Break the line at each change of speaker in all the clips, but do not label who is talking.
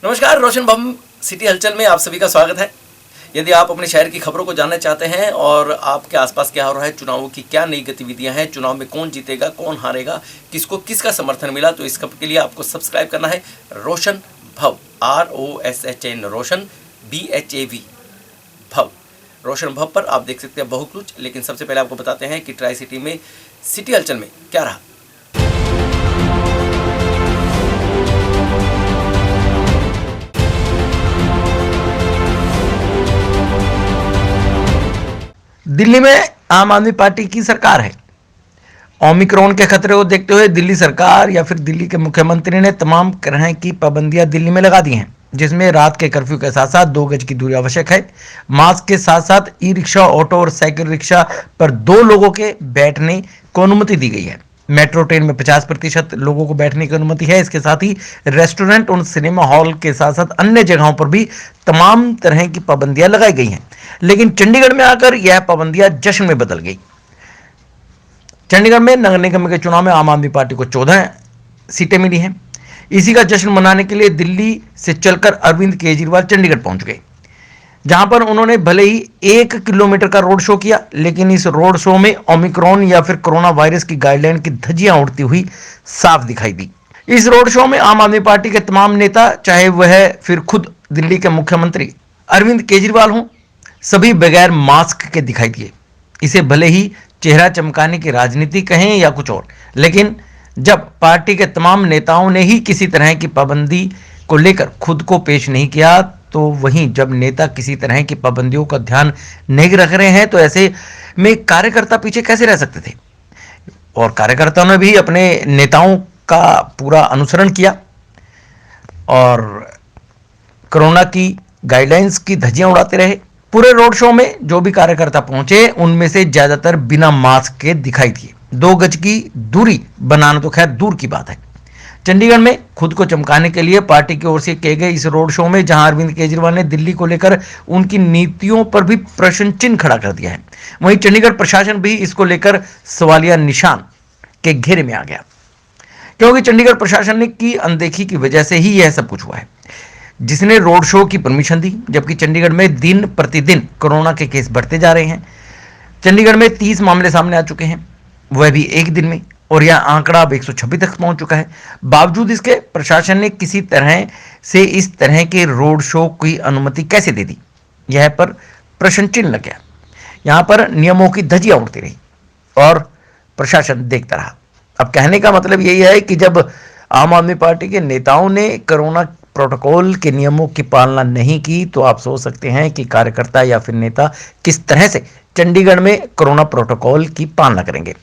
नमस्कार, रोशन बम सिटी हलचल में आप सभी का स्वागत है। यदि आप अपने शहर की खबरों को जानना चाहते हैं और आपके आसपास क्या हो रहा है, चुनावों की क्या नई गतिविधियां हैं, चुनाव में कौन जीतेगा, कौन हारेगा, किसको किसका समर्थन मिला, तो इसके लिए आपको सब्सक्राइब करना है रोशन भव, ROSHN रोशन BHAV भव, रोशन भव पर आप देख सकते हैं बहु कुछ। लेकिन सबसे पहले आपको बताते हैं कि ट्राई सिटी में सिटी हलचल में क्या रहा।
दिल्ली में आम आदमी पार्टी की सरकार है। ओमिक्रॉन के खतरे को देखते हुए दिल्ली सरकार या फिर दिल्ली के मुख्यमंत्री ने तमाम तरह की पाबंदियां दिल्ली में लगा दी हैं, जिसमें रात के कर्फ्यू के साथ साथ 2 गज की दूरी आवश्यक है। मास्क के साथ साथ ई रिक्शा, ऑटो और साइकिल रिक्शा पर 2 लोगों के बैठने को अनुमति दी गई है। मेट्रो ट्रेन में 50% लोगों को बैठने की अनुमति है। इसके साथ ही रेस्टोरेंट और सिनेमा हॉल के साथ साथ अन्य जगहों पर भी तमाम तरह की पाबंदियां लगाई गई हैं। लेकिन चंडीगढ़ में आकर यह पाबंदियां जश्न में बदल गई। चंडीगढ़ में नगर निगम के चुनाव में आम आदमी पार्टी को 14 सीटें मिली हैं। इसी का जश्न मनाने के लिए दिल्ली से चलकर अरविंद केजरीवाल चंडीगढ़ पहुंच गए, जहां पर उन्होंने भले ही 1 किलोमीटर का रोड शो किया, लेकिन इस रोड शो में ओमिक्रॉन या फिर कोरोना वायरस की गाइडलाइन की धज्जियां उड़ती हुई साफ दिखाई दी। इस रोड शो में आम आदमी पार्टी के तमाम नेता, चाहे वह फिर खुद दिल्ली के मुख्यमंत्री अरविंद केजरीवाल हों, सभी बगैर मास्क के दिखाई दिए। इसे भले ही चेहरा चमकाने की राजनीति कहें या कुछ और, लेकिन जब पार्टी के तमाम नेताओं ने ही किसी तरह की पाबंदी को लेकर खुद को पेश नहीं किया, तो वहीं जब नेता किसी तरह की पाबंदियों का ध्यान नहीं रख रहे हैं, तो ऐसे में कार्यकर्ता पीछे कैसे रह सकते थे। और कार्यकर्ताओं ने भी अपने नेताओं का पूरा अनुसरण किया और कोरोना की गाइडलाइंस की धज्जियां उड़ाते रहे। पूरे रोड शो में जो भी कार्यकर्ता पहुंचे, उनमें से ज्यादातर बिना मास्क के दिखाई दिए। 2 गज की दूरी बनाना तो खैर दूर की बात है। चंडीगढ़ में खुद को चमकाने के लिए पार्टी की ओर से किए गए इस रोड शो में जहां अरविंद केजरीवाल ने दिल्ली को लेकर उनकी नीतियों पर भी प्रश्न चिन्ह खड़ा कर दिया है, वहीं चंडीगढ़ प्रशासन भी इसको लेकर सवालिया निशान के घेरे में आ गया, क्योंकि चंडीगढ़ प्रशासन ने की अनदेखी की वजह से ही यह सब कुछ हुआ है। जिसने रोड शो की परमिशन दी, जबकि चंडीगढ़ में दिन प्रतिदिन कोरोना के केस बढ़ते जा रहे हैं। चंडीगढ़ में 30 मामले सामने आ चुके हैं, वह भी एक दिन में, और यह आंकड़ा अब 126 तक पहुंच चुका है। बावजूद इसके प्रशासन ने किसी तरह से इस तरह के रोड शो की अनुमति कैसे दे दी, यह पर प्रश्न चिन्ह लग गया। यहां पर नियमों की धज्जियां उड़ती रही और प्रशासन देखता रहा। अब कहने का मतलब यही है कि जब आम आदमी पार्टी के नेताओं ने कोरोना प्रोटोकॉल के नियमों की पालना नहीं की, तो आप सोच सकते हैं कि कार्यकर्ता या फिर नेता किस तरह से चंडीगढ़ में कोरोना प्रोटोकॉल की पालना करेंगे।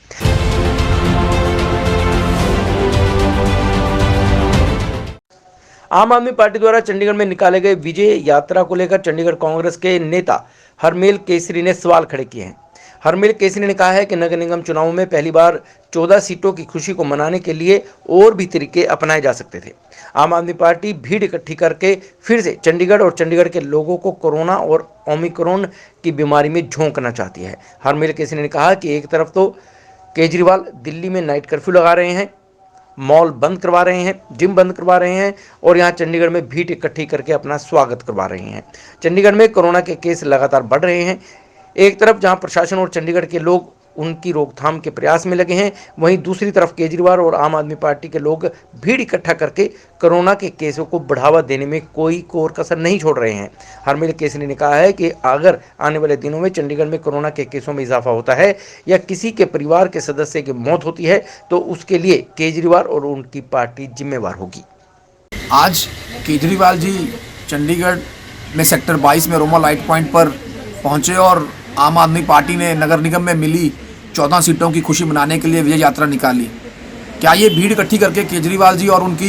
आम आदमी पार्टी द्वारा चंडीगढ़ में निकाले गए विजय यात्रा को लेकर चंडीगढ़ कांग्रेस के नेता हरमेल केसरी ने सवाल खड़े किए हैं। हरमेल केसरी ने कहा है कि नगर निगम चुनावों में पहली बार 14 सीटों की खुशी को मनाने के लिए और भी तरीके अपनाए जा सकते थे। आम आदमी पार्टी भीड़ इकट्ठी करके फिर से चंडीगढ़ और चंडीगढ़ के लोगों को कोरोना और ओमिक्रॉन की बीमारी में झोंकना चाहती है। हरमेल केसरी ने कहा कि एक तरफ तो केजरीवाल दिल्ली में नाइट कर्फ्यू लगा रहे हैं, मॉल बंद करवा रहे हैं, जिम बंद करवा रहे हैं, और यहाँ चंडीगढ़ में भीड़ इकट्ठी करके अपना स्वागत करवा रहे हैं। चंडीगढ़ में कोरोना के केस लगातार बढ़ रहे हैं। एक तरफ जहां प्रशासन और चंडीगढ़ के लोग उनकी रोकथाम के प्रयास में लगे हैं, वहीं दूसरी तरफ केजरीवाल और आम आदमी पार्टी के लोग भीड़ इकट्ठा करके कोरोना के केसों को बढ़ावा देने में कोई कोर कसर नहीं छोड़ रहे हैं। हरमेल केसरी ने कहा है कि अगर आने वाले दिनों में चंडीगढ़ में कोरोना के केसों में इजाफा होता है या किसी के परिवार के सदस्य की मौत होती है, तो उसके लिए केजरीवाल और उनकी पार्टी जिम्मेवार होगी।
आज केजरीवाल जी चंडीगढ़ में सेक्टर 22 में रोमा लाइट पॉइंट पर पहुंचे और आम आदमी पार्टी ने नगर निगम में मिली 14 सीटों की खुशी मनाने के लिए विजय यात्रा निकाली। क्या ये भीड़ इकट्ठी करके केजरीवाल जी और उनकी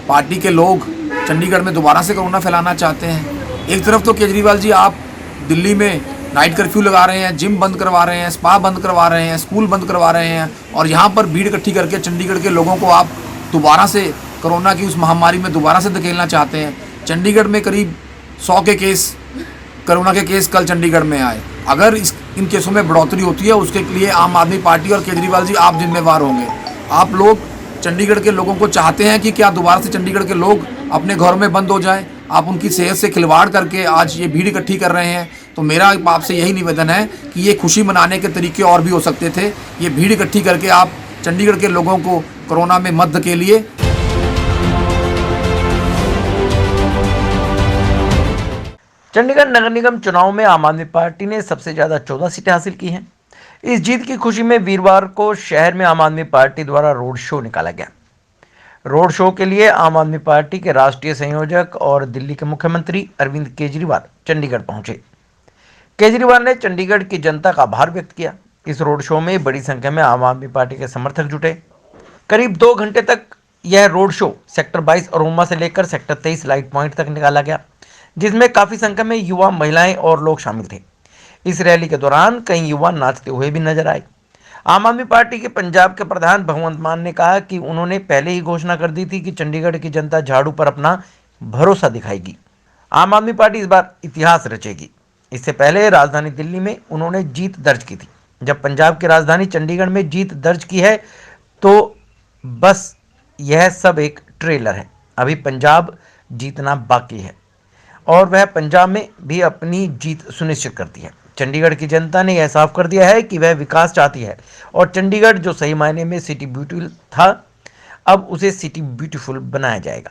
पार्टी के लोग चंडीगढ़ में दोबारा से कोरोना फैलाना चाहते हैं? एक तरफ तो केजरीवाल जी आप दिल्ली में नाइट कर्फ्यू लगा रहे हैं, जिम बंद करवा रहे हैं, स्पा बंद करवा रहे हैं, स्कूल बंद करवा रहे हैं, और यहाँ पर भीड़ इकट्ठी करके चंडीगढ़ के लोगों को आप दोबारा से कोरोना की उस महामारी में दोबारा से धकेलना चाहते हैं। चंडीगढ़ में करीब 100 के केस, कोरोना के केस कल चंडीगढ़ में आए। अगर इन केसों में बढ़ोतरी होती है, उसके लिए आम आदमी पार्टी और केजरीवाल जी आप जिम्मेवार होंगे। आप लोग चंडीगढ़ के लोगों को चाहते हैं कि क्या दोबारा से चंडीगढ़ के लोग अपने घरों में बंद हो जाएं। आप उनकी सेहत से खिलवाड़ करके आज ये भीड़ इकट्ठी कर रहे हैं। तो मेरा आपसे यही निवेदन है कि ये खुशी मनाने के तरीके और भी हो सकते थे। ये भीड़ इकट्ठी करके आप चंडीगढ़ के लोगों को कोरोना में मत धकेलिए।
चंडीगढ़ नगर निगम चुनाव में आम आदमी पार्टी ने सबसे ज्यादा 14 सीटें हासिल की हैं। इस जीत की खुशी में वीरवार को शहर में आम आदमी पार्टी द्वारा रोड शो निकाला गया। रोड शो के लिए आम आदमी पार्टी के राष्ट्रीय संयोजक और दिल्ली के मुख्यमंत्री अरविंद केजरीवाल चंडीगढ़ पहुंचे। केजरीवाल ने चंडीगढ़ की जनता का आभार व्यक्त किया। इस रोड शो में बड़ी संख्या में आम आदमी पार्टी के समर्थक जुटे। करीब 2 घंटे तक यह रोड शो सेक्टर 22 अरोमा से लेकर सेक्टर 23 लाइट पॉइंट तक निकाला गया, जिसमें काफी संख्या में युवा, महिलाएं और लोग शामिल थे। इस रैली के दौरान कई युवा नाचते हुए भी नजर आए। आम आदमी पार्टी के पंजाब के प्रधान भगवंत मान ने कहा कि उन्होंने पहले ही घोषणा कर दी थी कि चंडीगढ़ की जनता झाड़ू पर अपना भरोसा दिखाएगी। आम आदमी पार्टी इस बार इतिहास रचेगी। इससे पहले राजधानी दिल्ली में उन्होंने जीत दर्ज की थी। जब पंजाब की राजधानी चंडीगढ़ में जीत दर्ज की है तो बस यह सब एक ट्रेलर है। अभी पंजाब जीतना बाकी है और वह पंजाब में भी अपनी जीत सुनिश्चित करती है। चंडीगढ़ की जनता ने यह साफ कर दिया है कि वह विकास चाहती है और चंडीगढ़ जो सही मायने में सिटी ब्यूटीफुल था, अब उसे सिटी ब्यूटीफुल बनाया जाएगा।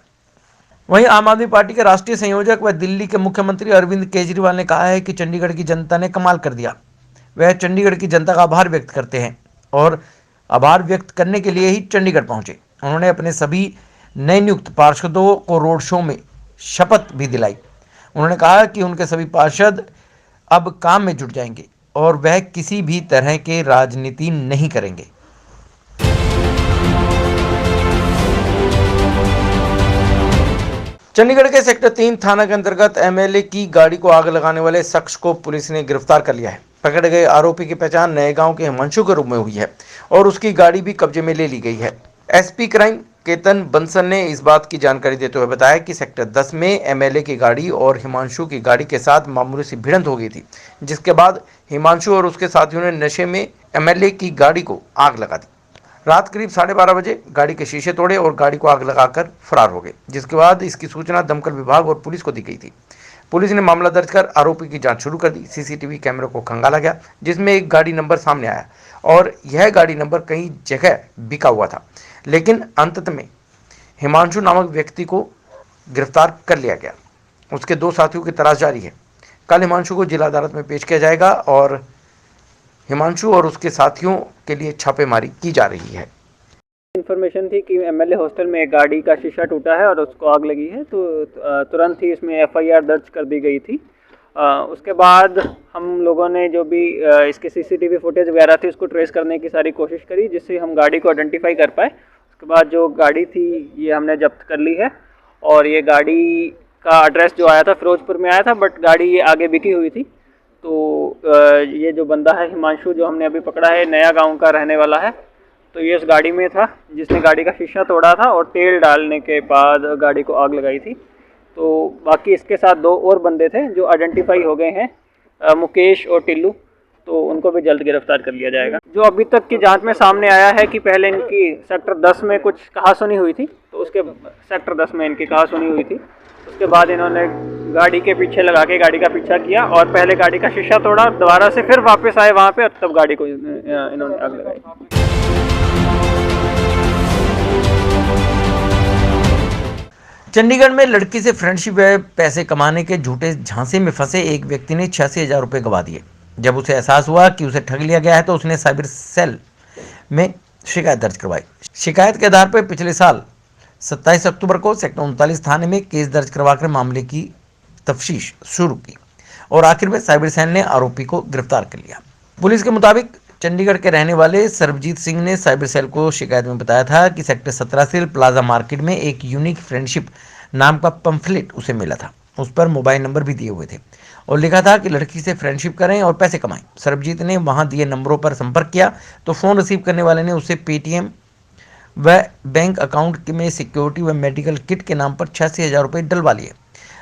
वहीं आम आदमी पार्टी के राष्ट्रीय संयोजक व दिल्ली के मुख्यमंत्री अरविंद केजरीवाल ने कहा है कि चंडीगढ़ की जनता ने कमाल कर दिया। वह चंडीगढ़ की जनता का आभार व्यक्त करते हैं और आभार व्यक्त करने के लिए ही चंडीगढ़ पहुंचे। उन्होंने अपने सभी नए नियुक्त पार्षदों को रोड शो में शपथ भी दिलाई। उन्होंने कहा कि उनके सभी पार्षद अब काम में जुट जाएंगे और वह किसी भी तरह के राजनीति नहीं करेंगे। चंडीगढ़ के सेक्टर 3 थाना के अंतर्गत एमएलए की गाड़ी को आग लगाने वाले शख्स को पुलिस ने गिरफ्तार कर लिया है। पकड़े गए आरोपी की पहचान नए गांव के हिमांशु के रूप में हुई है और उसकी गाड़ी भी कब्जे में ले ली गई है। एसपी क्राइम केतन बंसल ने इस बात की जानकारी देते हुए बताया कि सेक्टर 10 में एमएलए की गाड़ी और हिमांशु की गाड़ी के साथ मामूली सी भिड़ंत हो गई थी, जिसके बाद हिमांशु और उसके साथियों ने नशे में एमएलए की गाड़ी को आग लगा दी। रात करीब 12:30 बजे गाड़ी के शीशे तोड़े और गाड़ी को आग लगाकर फरार हो गए, जिसके बाद इसकी सूचना दमकल विभाग और पुलिस को दी गई थी। पुलिस ने मामला दर्ज कर आरोपी की जांच शुरू कर दी। सीसीटीवी कैमरे को खंगाला गया, जिसमें एक गाड़ी नंबर सामने आया और यह गाड़ी नंबर कई जगह बिका हुआ था, लेकिन अंततः में हिमांशु नामक व्यक्ति को गिरफ्तार कर लिया गया। उसके 2 साथियों की तलाश जारी है। कल हिमांशु को जिला अदालत में पेश किया जाएगा और हिमांशु और उसके साथियों के लिए छापेमारी की जा रही है।
इन्फॉर्मेशन थी कि एमएलए हॉस्टल में एक गाड़ी का शीशा टूटा है और उसको आग लगी है, तो तुरंत ही इसमें एफआईआर दर्ज कर दी गई थी। उसके बाद हम लोगों ने जो भी इसके सीसीटीवी फुटेज वगैरह थी उसको ट्रेस करने की सारी कोशिश करी, जिससे हम गाड़ी को आइडेंटिफाई कर पाए। उसके बाद जो गाड़ी थी ये हमने जब्त कर ली है और ये गाड़ी का एड्रेस जो आया था फिरोजपुर में आया था, बट गाड़ी ये आगे बिकी हुई थी। तो ये जो बंदा है हिमांशु जो हमने अभी पकड़ा है, नया गांव का रहने वाला है, तो ये उस गाड़ी में था जिसने गाड़ी का शीशा तोड़ा था और तेल डालने के बाद गाड़ी को आग लगाई थी। तो बाकी इसके साथ 2 और बंदे थे जो आइडेंटिफाई हो गए हैं, मुकेश और टिल्लू, तो उनको भी जल्द गिरफ्तार कर लिया जाएगा। जो अभी तक की जांच में सामने आया है कि पहले इनकी सेक्टर 10 में कुछ कहासुनी हुई थी, तो उसके सेक्टर 10 में इनकी कहासुनी हुई थी। उसके बाद इन्होंने गाड़ी के पीछे लगा के गाड़ी का पीछा किया और पहले गाड़ी का शीशा तोड़ा, दोबारा से फिर वापस आए वहाँ पे और तब गाड़ी को इन्होंने आग लगाई।
चंडीगढ़ में लड़की से फ्रेंडशिप व पैसे कमाने के झूठे झांसे में फंसे एक व्यक्ति ने 86,000 रुपये गंवा दिए। जब उसे एहसास हुआ कि उसे ठग लिया गया है तो उसने साइबर सेल में शिकायत दर्ज करवाई। शिकायत के आधार पर पिछले साल 27 अक्टूबर को सेक्टर 39 थाने में केस दर्ज करवाकर मामले की तफ्तीश शुरू की और आखिर में साइबर सेल ने आरोपी को गिरफ्तार कर लिया। पुलिस के मुताबिक चंडीगढ़ के रहने वाले सर्वजीत सिंह ने साइबर सेल को शिकायत में बताया था कि सेक्टर 17 से प्लाजा मार्केट में एक यूनिक फ्रेंडशिप नाम का पंफलेट उसे मिला था। उस पर मोबाइल नंबर भी दिए हुए थे और लिखा था कि लड़की से फ्रेंडशिप करें और पैसे कमाएं। सर्वजीत ने वहां दिए नंबरों पर संपर्क किया तो फ़ोन रिसीव करने वाले ने उसे पेटीएम व बैंक अकाउंट में सिक्योरिटी व मेडिकल किट के नाम पर 86,000 रुपये डलवा लिए।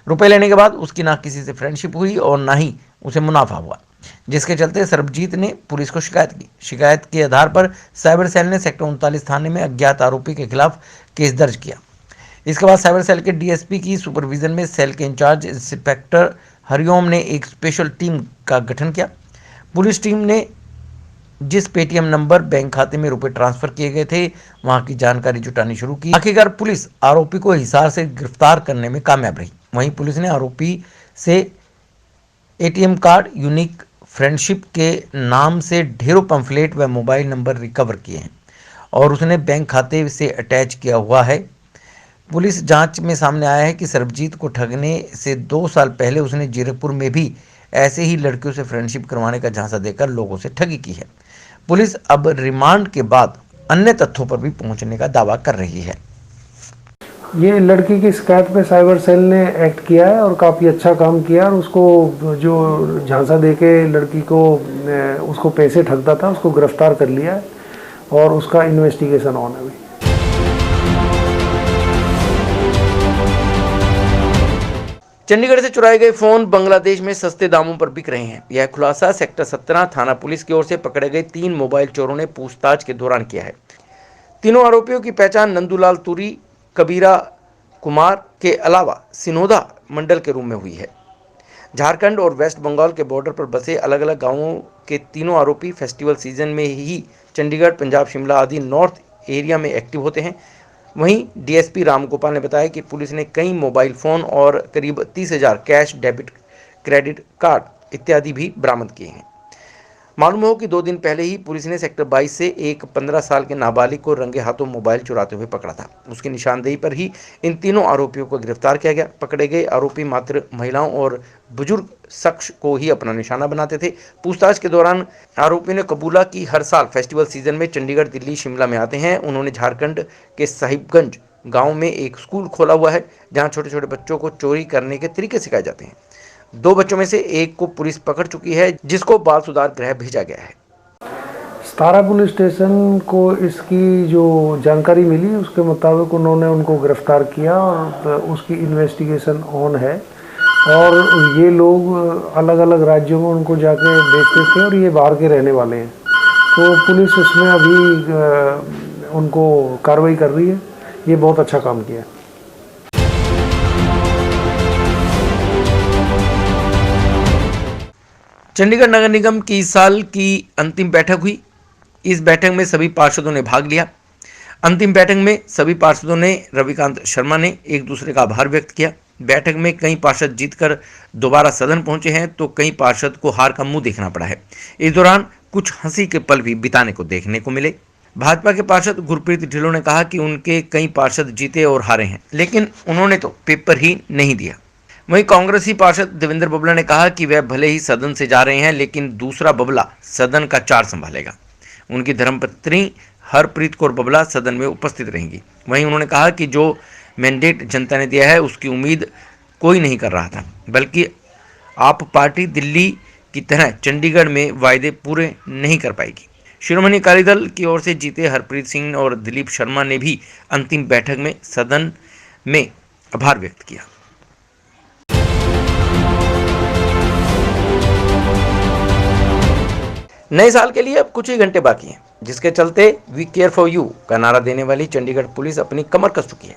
रुपए लेने के बाद उसकी ना किसी से फ्रेंडशिप हुई और ना ही उसे मुनाफा हुआ, जिसके चलते सर्वजीत ने पुलिस को शिकायत की। शिकायत के आधार पर साइबर सेल ने सेक्टर 39 थाने में अज्ञात आरोपी के खिलाफ केस दर्ज किया। इसके बाद साइबर सेल के डीएसपी की सुपरविजन में सेल के इंचार्ज इंस्पेक्टर हरिओम ने एक स्पेशल टीम का गठन किया। पुलिस टीम ने जिस पेटीएम नंबर बैंक खाते में रुपए ट्रांसफर किए गए थे वहां की जानकारी जुटानी शुरू की। आखिरकार पुलिस आरोपी को हिसार से गिरफ्तार करने में कामयाब रही। वहीं पुलिस ने आरोपी से एटीएम कार्ड, यूनिक फ्रेंडशिप के नाम से ढेरों पंफलेट व मोबाइल नंबर रिकवर किए हैं और उसने बैंक खाते से अटैच किया हुआ है। पुलिस जांच में सामने आया है कि सरबजीत को ठगने से 2 साल पहले उसने जीरकपुर में भी ऐसे ही लड़कियों से फ्रेंडशिप करवाने का झांसा देकर लोगों से ठगी की है। पुलिस अब रिमांड के बाद अन्य तथ्यों पर भी पहुंचने का दावा कर रही है।
ये लड़की की शिकायत पे साइबर सेल ने एक्ट किया है और काफ़ी अच्छा काम किया और उसको जो झांसा देके लड़की को उसको पैसे ठगता था उसको गिरफ्तार कर लिया है और उसका इन्वेस्टिगेशन ऑन है अभी।
चंडीगढ़ से चुराए गए फोन बांग्लादेश में सस्ते दामों पर बिक रहे हैं। यह खुलासा सेक्टर 17 थाना पुलिस की ओर से पकड़े गए 3 मोबाइल चोरों ने पूछताछ के दौरान किया है। तीनों आरोपियों की पहचान नंदूलाल तुरी, कबीरा कुमार के अलावा सिनोदा मंडल के रूप में हुई है। झारखंड और वेस्ट बंगाल के बॉर्डर पर बसे अलग अलग गांवों के तीनों आरोपी फेस्टिवल सीजन में ही चंडीगढ़, पंजाब, शिमला आदि नॉर्थ एरिया में एक्टिव होते हैं। वहीं डीएसपी रामगोपाल ने बताया कि पुलिस ने कई मोबाइल फ़ोन और करीब 30,000 कैश, डेबिट, क्रेडिट कार्ड इत्यादि भी बरामद किए हैं। मालूम हो कि 2 दिन पहले ही पुलिस ने सेक्टर 22 से एक 15 साल के नाबालिग को रंगे हाथों मोबाइल चुराते हुए पकड़ा था। उसकी निशानदेही पर ही इन तीनों आरोपियों को गिरफ्तार किया गया। पकड़े गए आरोपी मात्र महिलाओं और बुजुर्ग शख्स को ही अपना निशाना बनाते थे। पूछताछ के दौरान आरोपी ने कबूला कि हर साल फेस्टिवल सीजन में चंडीगढ़, दिल्ली, शिमला में आते हैं। उन्होंने झारखंड के साहिबगंज गाँव में एक स्कूल खोला हुआ है जहाँ छोटे छोटे बच्चों को चोरी करने के तरीके सिखाए जाते हैं। 2 बच्चों में से एक को पुलिस पकड़ चुकी है जिसको बाल सुधार गृह भेजा गया है।
सतारा पुलिस स्टेशन को इसकी जो जानकारी मिली उसके मुताबिक उन्होंने उनको गिरफ्तार किया और उसकी इन्वेस्टिगेशन ऑन है और ये लोग अलग अलग राज्यों में उनको जाके बेचते थे और ये बाहर के रहने वाले हैं। तो पुलिस इसमें अभी उनको कार्रवाई कर रही है। ये बहुत अच्छा काम किया है।
चंडीगढ़ नगर निगम की इस साल की अंतिम बैठक हुई। इस बैठक में सभी पार्षदों ने भाग लिया। अंतिम बैठक में सभी पार्षदों ने रविकांत शर्मा ने एक दूसरे का आभार व्यक्त किया। बैठक में कई पार्षद जीतकर दोबारा सदन पहुंचे हैं तो कई पार्षद को हार का मुंह देखना पड़ा है। इस दौरान कुछ हंसी के पल भी बिताने को देखने को मिले। भाजपा के पार्षद गुरप्रीत ढिल्लों ने कहा कि उनके कई पार्षद जीते और हारे हैं, लेकिन उन्होंने तो पेपर ही नहीं दिया। वहीं कांग्रेसी पार्षद देवेंद्र बबला ने कहा कि वह भले ही सदन से जा रहे हैं लेकिन दूसरा बबला सदन का चार संभालेगा। उनकी धर्मपत्नी हरप्रीत कौर बबला सदन में उपस्थित रहेंगी। वहीं उन्होंने कहा कि जो मैंडेट जनता ने दिया है उसकी उम्मीद कोई नहीं कर रहा था, बल्कि आप पार्टी दिल्ली की तरह चंडीगढ़ में वायदे पूरे नहीं कर पाएगी। शिरोमणि अकाली दल की ओर से जीते हरप्रीत सिंह और दिलीप शर्मा ने भी अंतिम बैठक में सदन में आभार व्यक्त किया। नए साल के लिए अब कुछ ही घंटे बाकी हैं, जिसके चलते वी केयर फॉर यू का नारा देने वाली चंडीगढ़ पुलिस अपनी कमर कस चुकी है।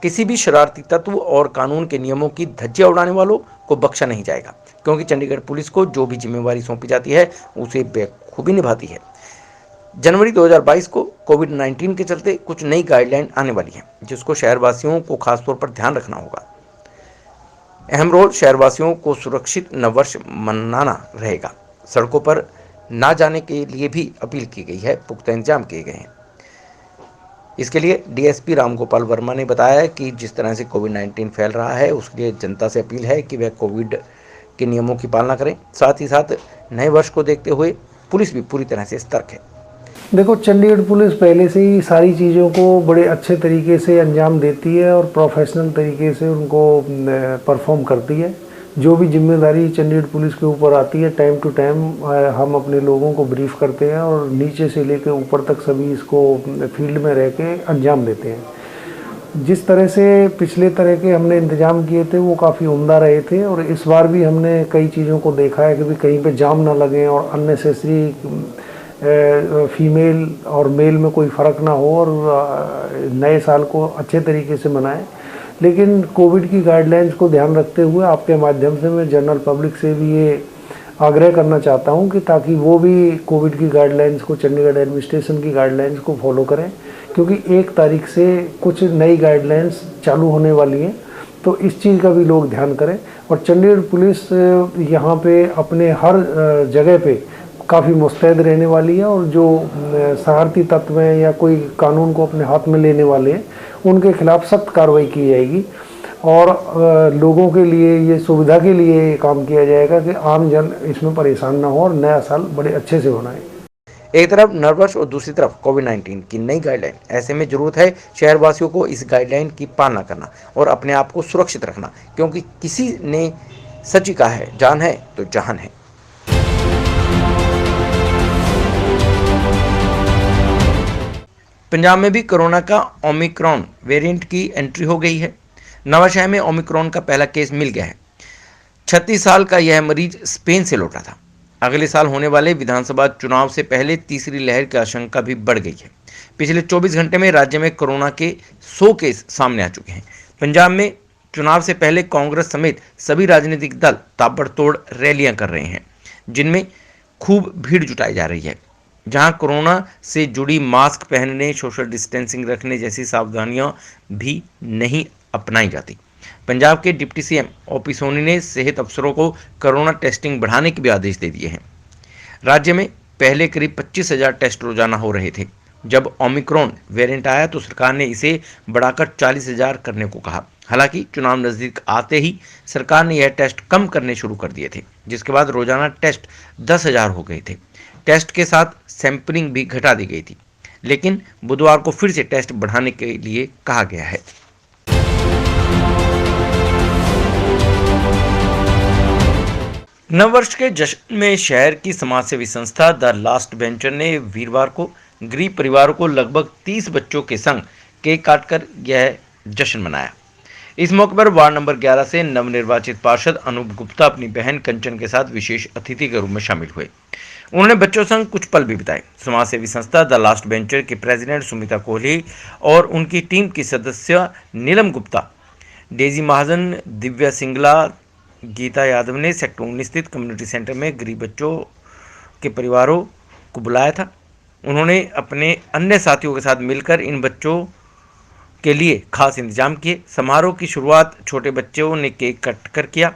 किसी भी शरारती तत्व और कानून के नियमों की धज्जियां उड़ाने वालों को बख्शा नहीं जाएगा, क्योंकि चंडीगढ़ पुलिस को जो भी जिम्मेवारी सौंपी जाती है उसे बेखूबी निभाती है। जनवरी 2022 को कोविड-19 के चलते कुछ नई गाइडलाइन आने वाली है, जिसको शहरवासियों को खासतौर पर ध्यान रखना होगा। अहम रोल शहरवासियों को सुरक्षित नववर्ष मनाना रहेगा। सड़कों पर ना जाने के लिए भी अपील की गई है, पुख्ता इंतजाम किए गए हैं। इसके लिए डीएसपी रामगोपाल वर्मा ने बताया कि जिस तरह से कोविड-19 फैल रहा है उसके लिए जनता से अपील है कि वह कोविड के नियमों की पालना करें। साथ ही साथ नए वर्ष को देखते हुए पुलिस भी पूरी तरह से सतर्क है।
देखो, चंडीगढ़ पुलिस पहले से ही सारी चीज़ों को बड़े अच्छे तरीके से अंजाम देती है और प्रोफेशनल तरीके से उनको परफॉर्म करती है। जो भी जिम्मेदारी चंडीगढ़ पुलिस के ऊपर आती है, टाइम टू टाइम हम अपने लोगों को ब्रीफ करते हैं और नीचे से लेकर ऊपर तक सभी इसको फील्ड में रह के अंजाम देते हैं। जिस तरह से पिछले तरह के हमने इंतजाम किए थे वो काफ़ी उम्दा रहे थे और इस बार भी हमने कई चीज़ों को देखा है कि भी कहीं पे जाम ना लगे और अननेसेसरी फीमेल और मेल में कोई फ़र्क ना हो और नए साल को अच्छे तरीके से मनाएं। लेकिन कोविड की गाइडलाइंस को ध्यान रखते हुए आपके माध्यम से मैं जनरल पब्लिक से भी ये आग्रह करना चाहता हूं कि ताकि वो भी कोविड की गाइडलाइंस को, चंडीगढ़ एडमिनिस्ट्रेशन की गाइडलाइंस को फॉलो करें, क्योंकि 1 तारीख से कुछ नई गाइडलाइंस चालू होने वाली हैं, तो इस चीज़ का भी लोग ध्यान करें। और चंडीगढ़ पुलिस यहाँ पे अपने हर जगह पे काफ़ी मुस्तैद रहने वाली है, और जो शरारती तत्व हैं या कोई कानून को अपने हाथ में लेने वाले हैं उनके खिलाफ सख्त कार्रवाई की जाएगी, और लोगों के लिए ये सुविधा के लिए काम किया जाएगा कि आम जन इसमें परेशान ना हो और नया साल बड़े अच्छे से मनाए।
एक तरफ नर्वस और दूसरी तरफ कोविड-19 की नई गाइडलाइन। ऐसे में जरूरत है शहरवासियों को इस गाइडलाइन की पालना करना और अपने आप को सुरक्षित रखना, क्योंकि किसी ने सच ही कहा है, जान है तो जहान है। पंजाब में भी कोरोना का ओमिक्रॉन वेरिएंट की एंट्री हो गई है। नवाशहर में ओमिक्रॉन का पहला केस मिल गया है। 36 साल का यह मरीज स्पेन से लौटा था। अगले साल होने वाले विधानसभा चुनाव से पहले तीसरी लहर की आशंका भी बढ़ गई है। पिछले 24 घंटे में राज्य में कोरोना के 100 केस सामने आ चुके हैं। पंजाब में चुनाव से पहले कांग्रेस समेत सभी राजनीतिक दल ताबड़तोड़ रैलियां कर रहे हैं, जिनमें खूब भीड़ जुटाई जा रही है। जहां कोरोना से जुड़ी मास्क पहनने, सोशल डिस्टेंसिंग रखने जैसी सावधानियां भी नहीं अपनाई जाती। पंजाब के डिप्टी सीएम ओपी सोनी ने सेहत अफसरों को कोरोना टेस्टिंग बढ़ाने के भी आदेश दे दिए हैं। राज्य में पहले करीब 25,000 टेस्ट रोजाना हो रहे थे। जब ओमिक्रॉन वेरिएंट आया तो सरकार ने इसे बढ़ाकर 40,000 करने को कहा। हालांकि चुनाव नजदीक आते ही सरकार ने यह टेस्ट कम करने शुरू कर दिए थे, जिसके बाद रोजाना टेस्ट 10,000 हो गए थे। टेस्ट के साथ सैंपलिंग भी घटा दी गई थी, लेकिन बुधवार को फिर से टेस्ट बढ़ाने के लिए कहा गया है। नववर्ष के जश्न में शहर की समाजसेवी संस्था द लास्ट बेंचर ने वीरवार को गरीब परिवारों को लगभग 30 बच्चों के संग केक काटकर यह जश्न मनाया। इस मौके पर वार्ड नंबर 11 से नवनिर्वाचित पार्षद अनूप गुप्ता अपनी बहन कंचन के साथ विशेष अतिथि के रूप में शामिल हुए। उन्होंने बच्चों संग कुछ पल भी बिताए। समाजसेवी संस्था द लास्ट बेंचर के प्रेसिडेंट सुमिता कोहली और उनकी टीम की सदस्य नीलम गुप्ता, डेजी महाजन, दिव्या सिंगला, गीता यादव ने सेक्टर 19 स्थित कम्युनिटी सेंटर में गरीब बच्चों के परिवारों को बुलाया था। उन्होंने अपने अन्य साथियों के साथ मिलकर इन बच्चों के लिए खास इंतजाम किए। समारोह की शुरुआत छोटे बच्चों ने केक कट कर किया।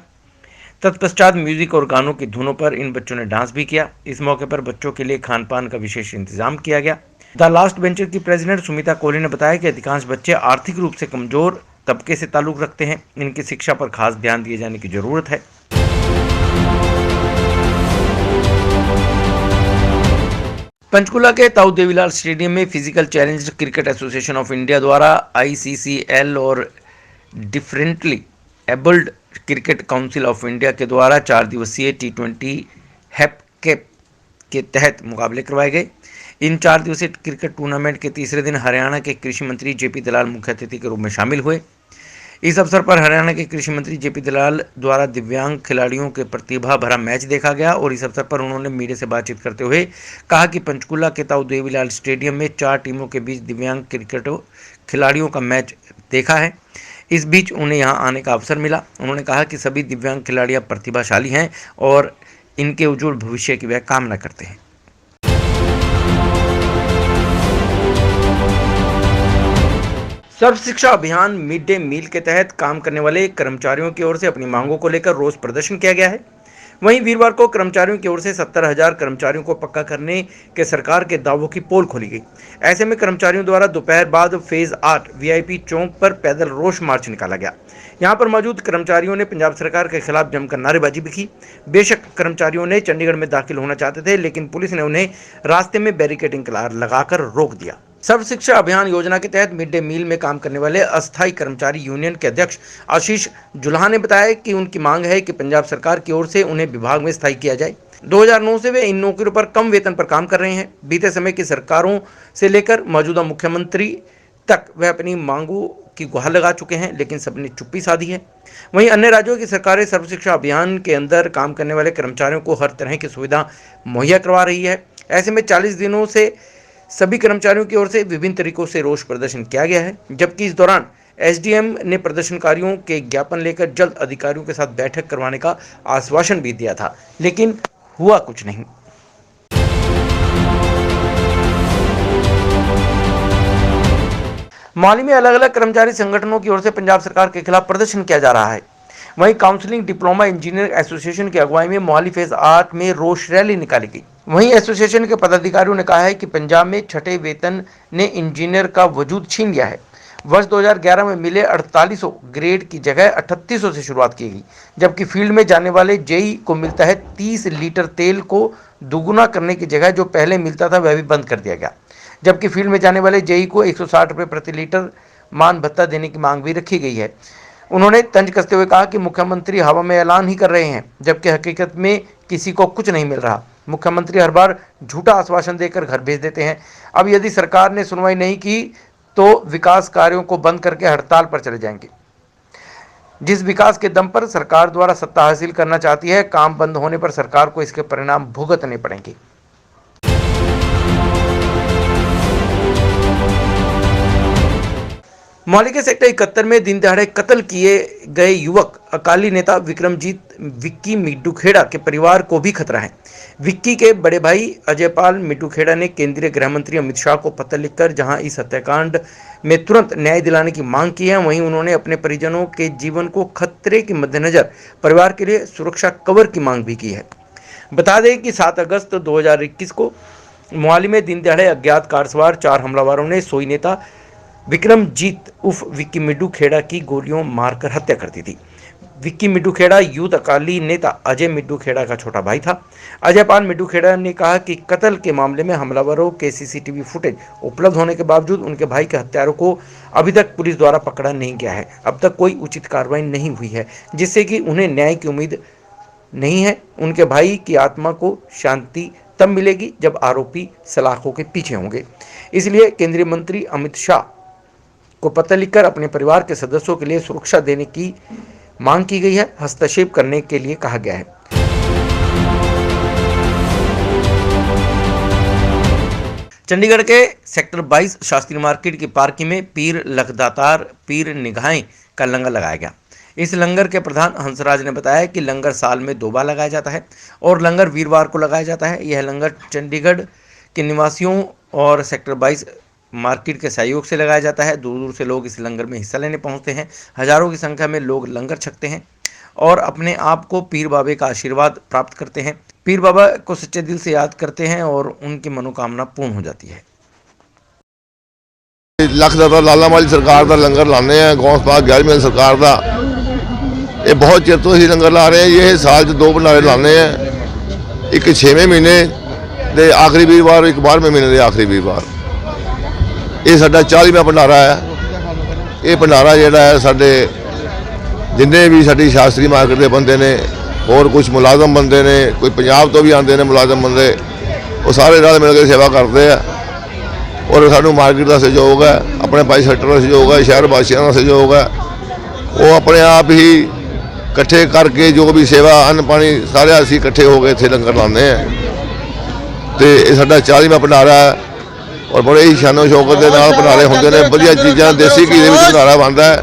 तत्पश्चात म्यूजिक और गानों की धुनों पर इन बच्चों ने डांस भी किया। इस मौके पर बच्चों के लिए खान पान का विशेष इंतजाम किया गया। द लास्ट बेंचर की प्रेसिडेंट सुमिता कोहली ने बताया कि अधिकांश बच्चे आर्थिक रूप से कमजोर तबके से ताल्लुक रखते हैं। इनकी शिक्षा पर खास ध्यान दिए जाने की जरूरत है। पंचकुला के ताऊ देवीलाल स्टेडियम में physical challenge cricket association of India द्वारा ICCL और differently abled cricket council of India के द्वारा 4 दिवसीय T20 हैपकैप के तहत मुकाबले करवाए गए। इन 4 दिवसीय क्रिकेट टूर्नामेंट के तीसरे दिन हरियाणा के कृषि मंत्री JP दलाल मुख्य अतिथि के रूप में शामिल हुए। इस अवसर पर हरियाणा के कृषि मंत्री JP दलाल द्वारा दिव्यांग खिलाड़ियों के प्रतिभा भरा मैच देखा गया और इस अवसर पर उन्होंने मीडिया से बातचीत करते हुए कहा कि पंचकुला के ताऊ देवीलाल स्टेडियम में 4 टीमों के बीच दिव्यांग क्रिकेट खिलाड़ियों का मैच देखा है। इस बीच उन्हें यहां आने का अवसर मिला। उन्होंने कहा कि सभी दिव्यांग खिलाड़ियां प्रतिभाशाली हैं और इनके उज्जवल भविष्य की वह कामना करते हैं। सर्व शिक्षा अभियान मिड डे मील के तहत काम करने वाले कर्मचारियों की ओर से अपनी मांगों को लेकर रोष प्रदर्शन किया गया है। वहीं वीरवार को कर्मचारियों की ओर से 70,000 कर्मचारियों को पक्का करने के सरकार के दावों की पोल खोली गई। ऐसे में कर्मचारियों द्वारा दोपहर बाद फेज 8 VIP चौक पर पैदल रोष मार्च निकाला गया। यहां पर मौजूद कर्मचारियों ने पंजाब सरकार के खिलाफ जमकर नारेबाजी भी की। बेशक कर्मचारियों ने चंडीगढ़ में दाखिल होना चाहते थे, लेकिन पुलिस ने उन्हें रास्ते में बैरिकेडिंग लगाकर रोक दिया। सर्व शिक्षा अभियान योजना के तहत मिड डे मील में काम करने वाले अस्थायी कर्मचारी यूनियन के अध्यक्ष आशीष जुल्हा ने बताया कि उनकी मांग है कि पंजाब सरकार की ओर से उन्हें विभाग में स्थायी किया जाए। 2009 से वे इन नौकरियों पर कम वेतन पर काम कर रहे हैं। बीते समय की सरकारों से लेकर मौजूदा मुख्यमंत्री तक वे अपनी मांगों की गुहार लगा चुके हैं, लेकिन सबने चुप्पी साधी है। वहीं अन्य राज्यों की सरकारें सर्व शिक्षा अभियान के अंदर काम करने वाले कर्मचारियों को हर तरह की सुविधा मुहैया करवा रही है। ऐसे में 40 दिनों से सभी कर्मचारियों की ओर से विभिन्न तरीकों से रोष प्रदर्शन किया गया है, जबकि इस दौरान एसडीएम ने प्रदर्शनकारियों के ज्ञापन लेकर जल्द अधिकारियों के साथ बैठक करवाने का आश्वासन भी दिया था, लेकिन हुआ कुछ नहीं। मोहाली में अलग अलग कर्मचारी संगठनों की ओर से पंजाब सरकार के खिलाफ प्रदर्शन किया जा रहा है। वहीं काउंसलिंग डिप्लोमा इंजीनियर एसोसिएशन की अगुवाई में मोहाली फेज 8 में रोष रैली निकाली गई। वहीं एसोसिएशन के पदाधिकारियों ने कहा है कि पंजाब में छठे वेतन ने इंजीनियर का वजूद छीन लिया है। वर्ष 2011 में मिले 4800 ग्रेड की जगह 3800 से शुरुआत की गई, जबकि फील्ड में जाने वाले जेई को मिलता है 30 लीटर तेल को दुगुना करने की जगह जो पहले मिलता था वह भी बंद कर दिया गया, जबकि फील्ड में जाने वाले जेई को 160 रुपये प्रति लीटर मान भत्ता देने की मांग भी रखी गई है। उन्होंने तंज कसते हुए कहा कि मुख्यमंत्री हवा में ऐलान ही कर रहे हैं, जबकि हकीकत में किसी को कुछ नहीं मिल रहा। मुख्यमंत्री हर बार झूठा आश्वासन देकर घर भेज देते हैं। अब यदि सरकार ने सुनवाई नहीं की तो विकास कार्यों को बंद करके हड़ताल पर चले जाएंगे। जिस विकास के दम पर सरकार द्वारा सत्ता हासिल करना चाहती है, काम बंद होने पर सरकार को इसके परिणाम भुगतने पड़ेंगे। मोहाली के सेक्टर 71 में दिन दहाड़े कत्ल किए गए युवक अकाली नेता विक्रमजीत विक्की मिड्डू खेड़ा के परिवार को भी खतरा है। विक्की के बड़े भाई अजयपाल मिड्डू खेड़ा ने केंद्रीय गृह मंत्री अमित शाह को पत्र लिखकर जहां इस हत्याकांड में तुरंत न्याय दिलाने की मांग की है, वहीं उन्होंने अपने परिजनों के जीवन को खतरे के मद्देनजर परिवार के लिए सुरक्षा कवर की मांग भी की है। बता दें कि 7 अगस्त 2021 को मोहाली में दिन दहाड़े अज्ञात कार सवार 4 हमलावरों ने सोई नेता विक्रमजीत उर्फ विक्की मिड्डू खेड़ा की गोलियों मारकर हत्या कर दी थी। विक्की मिड्डू खेड़ा यूथ अकाली नेता अजय मिड्डू खेड़ा का छोटा भाई था। अजयपाल मिड्डू खेड़ा ने कहा कि कत्ल के मामले में हमलावरों के सीसीटीवी फुटेज उपलब्ध होने के बावजूद उनके भाई के हत्यारों को अभी तक पुलिस द्वारा पकड़ा नहीं गया है। अब तक कोई उचित कार्रवाई नहीं हुई है, जिससे कि उन्हें न्याय की उम्मीद नहीं है। उनके भाई की आत्मा को शांति तब मिलेगी जब आरोपी सलाखों के पीछे होंगे। इसलिए केंद्रीय मंत्री अमित शाह को पत्र लिखकर अपने परिवार के सदस्यों के लिए सुरक्षा देने की मांग की गई है, हस्तक्षेप करने के लिए कहा गया है। चंडीगढ़ के सेक्टर 22 शास्त्री मार्केट की पार्किंग में पीर लखदातार पीर निगाहें का लंगर लगाया गया। इस लंगर के प्रधान हंसराज ने बताया कि लंगर साल में 2 बार लगाया जाता है और लंगर वीरवार को लगाया जाता है। यह लंगर चंडीगढ़ के निवासियों और सेक्टर 22 मार्केट के सहयोग से लगाया जाता है। दूर दूर से लोग इस लंगर में हिस्सा लेने पहुंचते हैं। हजारों की संख्या में लोग लंगर छकते हैं और अपने आप को पीर बाबे का आशीर्वाद प्राप्त करते हैं। पीर बाबा को सच्चे दिल से याद करते हैं और उनकी मनोकामना पूर्ण हो जाती है।
लखदाता लाला वाली सरकार का लंगर लाने हैं, गौस पाक 11वीं सरकार का ये बहुत चिर तो ही लंगर ला रहे हैं। ये साल 2 भंडारे लाने हैं, एक 6वें महीने के आखिरी वीरवार, एक 12वें महीने के आखिरी वीरवार। ये साडा 40वां भंडारा है। ये भंडारा जिहड़ा है साडे जिन्ने भी साडी शास्त्री मार्केट के बंदे ने और कुछ मुलाजम बंदे ने, कोई पंजाब तो भी आते हैं मुलाजम बंदे, वो सारे रल मिल के सेवा करते हैं और सानू मार्केट का सहयोग है, अपने भाई सेक्टर का सहयोग है, शहर वासियों का सहयोग है। वो अपने आप ही इकट्ठे करके जो भी सेवा अन्न पानी सारे असीं इकट्ठे हो गए इत्थे लंगर लाने हैं। तो ये साडा 40वां भंडारा है और बड़े ही शानो शौकत के नाल भंडारे होंदे ने। वधिया चीज़ां देसी घी दे विच भंडारा बनदा है।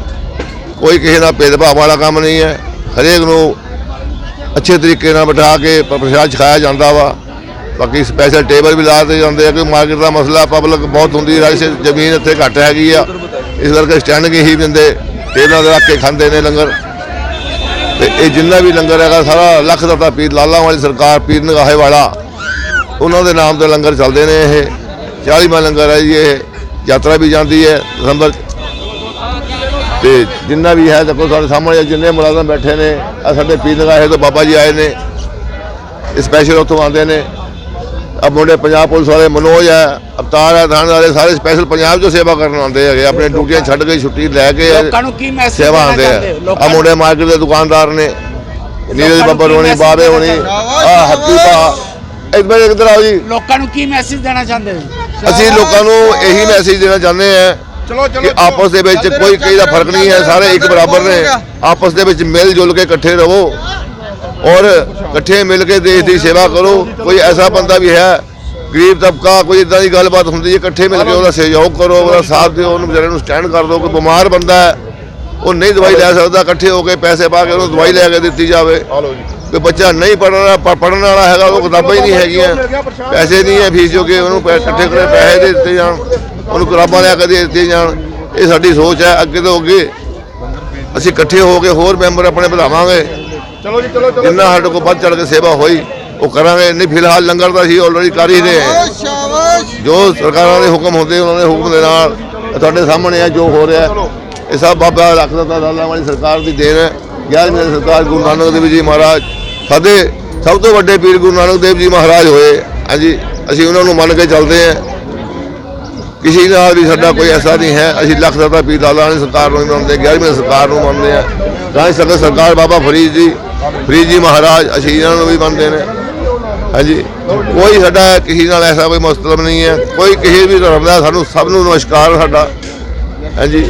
कोई किसी का भेदभाव वाला काम नहीं है। हरेक नूं अच्छे तरीके नाल बिठा के प्रसाद छकाया जाता वा। बाकी स्पैशल टेबल भी ला दिते जाते हैं क्योंकि मार्केट का मसला पब्लिक बहुत होंदी है, रश जमीन इत्थे घट हैगी आ, इस करके स्टैंड के ही दिंदे, टेबलों ते रख के खांदे ने लंगर। तो ये जिन्ना भी लंगर है सारा लखदाता पीर लाला वाली सरकार पीर निगाहे वाला उन्होंने नाम से लंगर चलते हैं। ये 40वां लंगर है। ये यात्रा भी जाती है दिसंबर तो जिन्ना भी है देखो साढ़े सामने जिन्ने मुलाजम बैठे ने साढ़े पीर निगाहे तो बाबा जी आए ने स्पैशल उत्थों आते हैं। अब मुंडे पंजाब पुलिस वाले मनोज है, अवतार है, थाने वाले सारे स्पैशल पंजाब जो सेवा करने आते हैं। अपने ड्यूटियां छड्ड के छुट्टी लैके सेवा आते हैं। अब मुंडे मार्केट के दुकानदार ने नीरज बब्बर होनी, बाबे होनी, हत्ती भा इधर आओ जी।
लोकां नूं की मैसेज देना चाहते हो?
ਅਸੀਂ ਲੋਕਾਂ ਨੂੰ ਇਹੀ ਮੈਸੇਜ ਦੇਣਾ ਚਾਹੁੰਦੇ ਹਾਂ ਕਿ ਆਪਸ ਦੇ ਵਿੱਚ ਕੋਈ ਕਿਸੇ ਦਾ ਫਰਕ ਨਹੀਂ ਹੈ, ਸਾਰੇ ਇੱਕ ਬਰਾਬਰ ਨੇ। ਆਪਸ ਦੇ ਵਿੱਚ ਮਿਲ ਜੁਲ ਕੇ ਇਕੱਠੇ ਰਹੋ और इकट्ठे मिल के देश की सेवा करो। कोई ऐसा बंदा भी है ਗਰੀਬ ਤਬਕਾ ਕੋਈ ਇਦਾਂ ਦੀ ਗੱਲਬਾਤ ਹੁੰਦੀ ਹੈ, ਇਕੱਠੇ ਮਿਲ ਕੇ ਉਹਦਾ ਸਹਿਯੋਗ ਕਰੋ, ਉਹਦਾ ਸਾਥ ਦਿਓ, ਉਹਨੂੰ ਵਿਚਾਰੇ ਨੂੰ ਸਟੈਂਡ ਕਰ ਦਿਓ। ਕੋਈ ਬਿਮਾਰ ਬੰਦਾ ਹੈ ਉਹ ਨਹੀਂ ਦਵਾਈ ਲੈ ਸਕਦਾ, ਇਕੱਠੇ ਹੋ ਕੇ ਪੈਸੇ ਪਾ ਕੇ ਉਹਨੂੰ ਦਵਾਈ ਲੈ ਕੇ ਦਿੱਤੀ ਜਾਵੇ। ਕੋਈ ਬੱਚਾ ਨਹੀਂ ਪੜ੍ਹਨ ਵਾਲਾ ਹੈਗਾ, ਉਹ ਕਿਤਾਬਾਂ ਹੀ ਨਹੀਂ ਹੈਗੀਆਂ, ਪੈਸੇ ਨਹੀਂ ਹੈ ਫੀਸ ਜੋਗੇ, ਉਹਨੂੰ ਇਕੱਠੇ ਕਰਕੇ ਪੈਸੇ ਦੇ ਦਿੱਤੇ ਜਾਣ, ਉਹਨੂੰ ਕਿਤਾਬਾਂ ਲਿਆ ਕੇ ਦੇ ਦਿੱਤੀਆਂ ਜਾਣ। ਇਹ ਸਾਡੀ ਸੋਚ ਹੈ। ਅੱਗੇ ਤੋਂ ਅੱਗੇ ਅਸੀਂ ਇਕੱਠੇ ਹੋ ਕੇ ਹੋਰ ਮੈਂਬਰ ਆਪਣੇ ਵਧਾਵਾਂਗੇ। ਜਿੰਨਾ ਸਾਡੇ ਕੋਲ ਵੱਧ ਚੜ੍ਹ ਕੇ ਸੇਵਾ ਹੋਈ ਉਹ ਕਰਾਂਗੇ। ਨਹੀਂ ਫਿਲਹਾਲ ਲੰਗਰ ਤਾਂ ਅਸੀਂ ਆਲਰੇਡੀ ਕਰ ਹੀ ਰਹੇ ਹਾਂ। ਜੋ ਸਰਕਾਰਾਂ ਦੇ ਹੁਕਮ ਹੁੰਦੇ ਉਹਨਾਂ ਦੇ ਹੁਕਮ ਦੇ ਨਾਲ ਤੁਹਾਡੇ ਸਾਹਮਣੇ ਹੈ ਜੋ ਹੋ ਰਿਹਾ। ਇਹ ਸਭ ਬਾਬਾ ਲਖਦਾਤਾ ਦਾਦਾ ਵਾਲੀ ਸਰਕਾਰ ਦੀ ਦੇਣ ਹੈ। 11ਵੀਂ ਸਰਕਾਰ ਗੁਰੂ ਨਾਨਕ ਦੇਵ ਜੀ ਮਹਾਰਾਜ ਸਾਡੇ ਸਭ ਤੋਂ ਵੱਡੇ ਪੀਰ ਗੁਰੂ ਨਾਨਕ ਦੇਵ ਜੀ ਮਹਾਰਾਜ ਹੋਏ। ਹਾਂਜੀ, ਅਸੀਂ ਉਹਨਾਂ ਨੂੰ ਮੰਨ ਕੇ ਚੱਲਦੇ ਹਾਂ। ਕਿਸੇ ਨਾਲ ਵੀ ਸਾਡਾ ਕੋਈ ਐਸਾ ਨਹੀਂ ਹੈ। ਅਸੀਂ ਲਖਦਾਤਾ ਪੀਰ ਦਾਦਾ ਵਾਲੀ ਸਰਕਾਰ ਨੂੰ ਮੰਨਦੇ, 11ਵੀਂ ਸਰਕਾਰ ਨੂੰ ਮੰਨਦੇ ਹਾਂ। ਗਾਂਧੀ ਸੰਗਤ ਸਰਕਾਰ ਬਾਬਾ ਫਰੀਦ ਜੀ ਮਹਾਰਾਜ ਅਸੀਂ ਇਹਨਾਂ ਨੂੰ ਵੀ ਮੰਨਦੇ ਨੇ। ਹਾਂਜੀ, ਕੋਈ ਸਾਡਾ ਕਿਸੇ ਨਾਲ ਐਸਾ ਕੋਈ ਮਸਤਲਬ ਨਹੀਂ ਹੈ। ਕੋਈ ਕਿਸੇ ਵੀ ਧਰਮ ਦਾ ਸਾਨੂੰ ਸਭ ਨੂੰ ਨਮਸਕਾਰ ਸਾਡਾ। ਹਾਂਜੀ,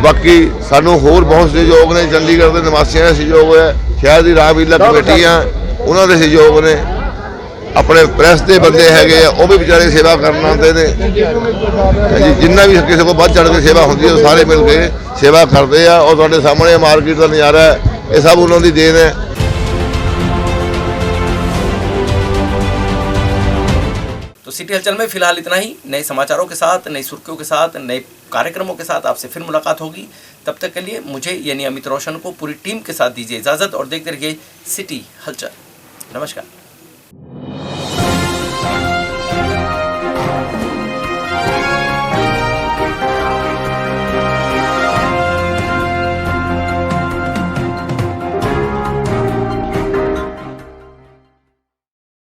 ਬਾਕੀ ਸਾਨੂੰ ਹੋਰ ਬਹੁਤ ਸਹਿਯੋਗ ਨੇ। ਚੰਡੀਗੜ੍ਹ ਦੇ ਨਿਵਾਸੀਆਂ ਦਾ ਸਹਿਯੋਗ ਹੈ, ਸ਼ਹਿਰ ਦੀ ਰਾਹਗੀਰ ਕਮੇਟੀਆਂ ਉਹਨਾਂ ਦੇ ਸਹਿਯੋਗ ਨੇ, ਆਪਣੇ ਪ੍ਰੈਸ ਦੇ ਬੰਦੇ ਹੈਗੇ ਆ ਉਹ ਵੀ ਵਿਚਾਰੇ ਸੇਵਾ ਕਰਨ ਆਉਂਦੇ ਨੇ। ਹਾਂਜੀ, ਜਿੰਨਾ ਵੀ ਕਿਸੇ ਕੋਲ ਵੱਧ ਚੜ੍ਹ ਕੇ ਸੇਵਾ ਹੁੰਦੀ ਹੈ ਉਹ ਸਾਰੇ ਮਿਲ ਕੇ ਸੇਵਾ ਕਰਦੇ ਆ। ਉਹ ਤੁਹਾਡੇ ਸਾਹਮਣੇ ਮਾਰਕੀਟ ਦਾ ਨਜ਼ਾਰਾ ਹੈ, ਇਹ ਸਭ ਉਹਨਾਂ ਦੀ ਦੇਣ ਹੈ।
तो सिटी हलचल में फिलहाल इतना ही। नए समाचारों के साथ, नई सुर्खियों के साथ, नए कार्यक्रमों के साथ आपसे फिर मुलाकात होगी। तब तक के लिए मुझे यानी अमित रोशन को पूरी टीम के साथ दीजिए इजाज़त और देखते रहिए सिटी हलचल। नमस्कार।